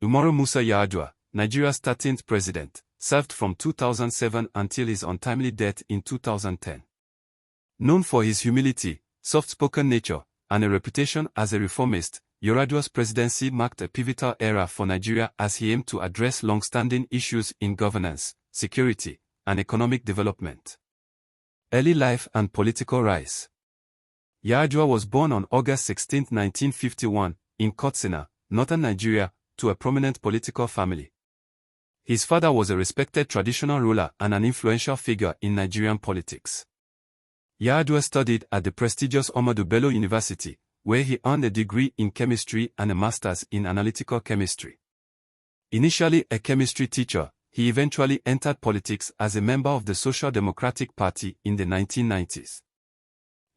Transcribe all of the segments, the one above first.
Umaru Musa Yar'Adua, Nigeria's 13th president, served from 2007 until his untimely death in 2010. Known for his humility, soft-spoken nature, and a reputation as a reformist, Yar'Adua's presidency marked a pivotal era for Nigeria as he aimed to address long-standing issues in governance, security, and economic development. Early life and political rise. Yar'Adua was born on August 16, 1951, in Katsina, northern Nigeria, to a prominent political family. His father was a respected traditional ruler and an influential figure in Nigerian politics. Yar'Adua studied at the prestigious Ahmadu Bello University, where he earned a degree in chemistry and a master's in analytical chemistry. Initially a chemistry teacher, he eventually entered politics as a member of the Social Democratic Party in the 1990s.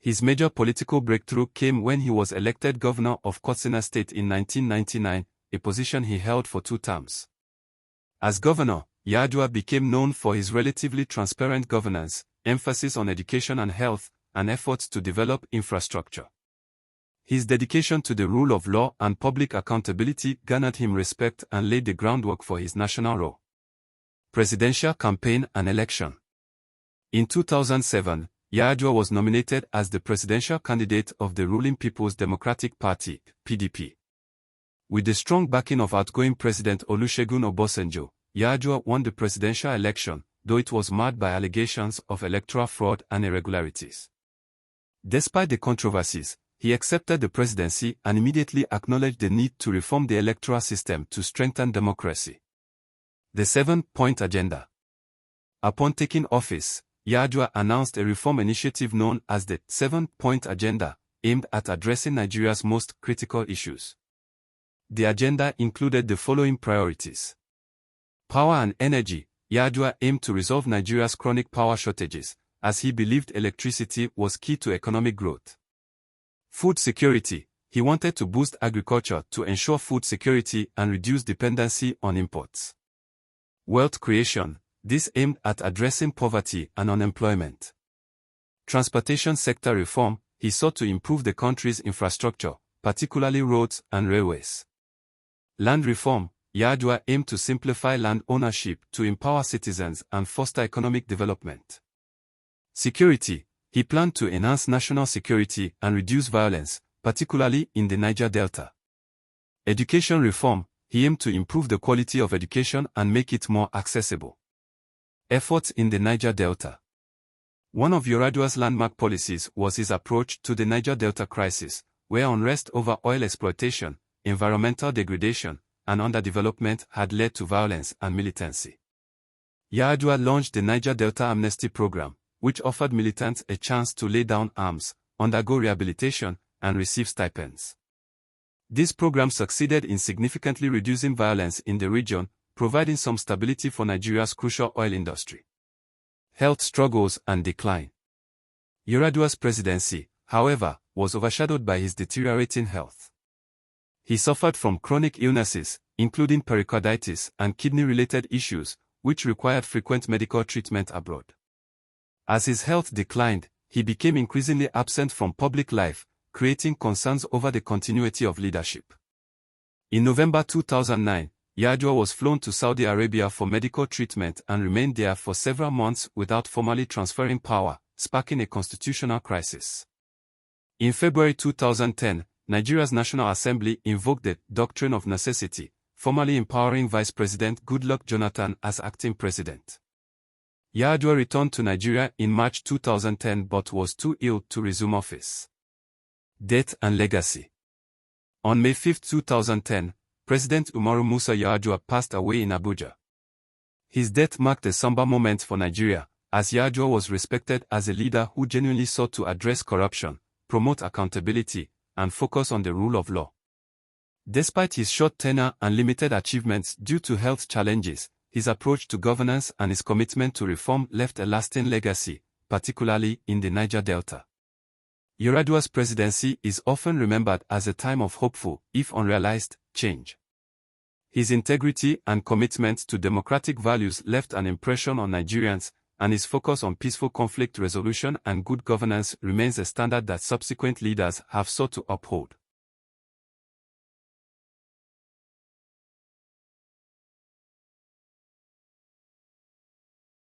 His major political breakthrough came when he was elected governor of Katsina State in 1999, a position he held for 2 terms. As governor, Yar'Adua became known for his relatively transparent governance, emphasis on education and health, and efforts to develop infrastructure. His dedication to the rule of law and public accountability garnered him respect and laid the groundwork for his national role. Presidential campaign and election. In 2007, Yar'Adua was nominated as the presidential candidate of the ruling People's Democratic Party, PDP. With the strong backing of outgoing President Olusegun Obasanjo, Yar'Adua won the presidential election, though it was marred by allegations of electoral fraud and irregularities. Despite the controversies, he accepted the presidency and immediately acknowledged the need to reform the electoral system to strengthen democracy. The 7-point agenda. Upon taking office, Yar'Adua announced a reform initiative known as the 7-point agenda, aimed at addressing Nigeria's most critical issues. The agenda included the following priorities. Power and energy. Yar'Adua aimed to resolve Nigeria's chronic power shortages, as he believed electricity was key to economic growth. Food security. He wanted to boost agriculture to ensure food security and reduce dependency on imports. Wealth creation. This aimed at addressing poverty and unemployment. Transportation sector reform. He sought to improve the country's infrastructure, particularly roads and railways. Land reform. Yar'Adua aimed to simplify land ownership to empower citizens and foster economic development. Security. He planned to enhance national security and reduce violence, particularly in the Niger Delta. Education reform. He aimed to improve the quality of education and make it more accessible. Efforts in the Niger Delta. One of Yar'Adua's landmark policies was his approach to the Niger Delta crisis, where unrest over oil exploitation, environmental degradation, and underdevelopment had led to violence and militancy. Yar'Adua launched the Niger Delta Amnesty Program, which offered militants a chance to lay down arms, undergo rehabilitation, and receive stipends. This program succeeded in significantly reducing violence in the region, providing some stability for Nigeria's crucial oil industry. Health struggles and decline. Yar'Adua's presidency, however, was overshadowed by his deteriorating health. He suffered from chronic illnesses, including pericarditis and kidney-related issues, which required frequent medical treatment abroad. As his health declined, he became increasingly absent from public life, creating concerns over the continuity of leadership. In November 2009, Yar'Adua was flown to Saudi Arabia for medical treatment and remained there for several months without formally transferring power, sparking a constitutional crisis. In February 2010, Nigeria's National Assembly invoked the doctrine of necessity, formally empowering Vice President Goodluck Jonathan as acting president. Yar'Adua returned to Nigeria in March 2010 but was too ill to resume office. Death and legacy. On May 5, 2010, President Umaru Musa Yar'Adua passed away in Abuja. His death marked a somber moment for Nigeria, as Yar'Adua was respected as a leader who genuinely sought to address corruption, promote accountability, and focus on the rule of law. Despite his short tenure and limited achievements due to health challenges, his approach to governance and his commitment to reform left a lasting legacy, particularly in the Niger Delta. Yar'Adua's presidency is often remembered as a time of hopeful, if unrealized, change. His integrity and commitment to democratic values left an impression on Nigerians, and his focus on peaceful conflict resolution and good governance remains a standard that subsequent leaders have sought to uphold.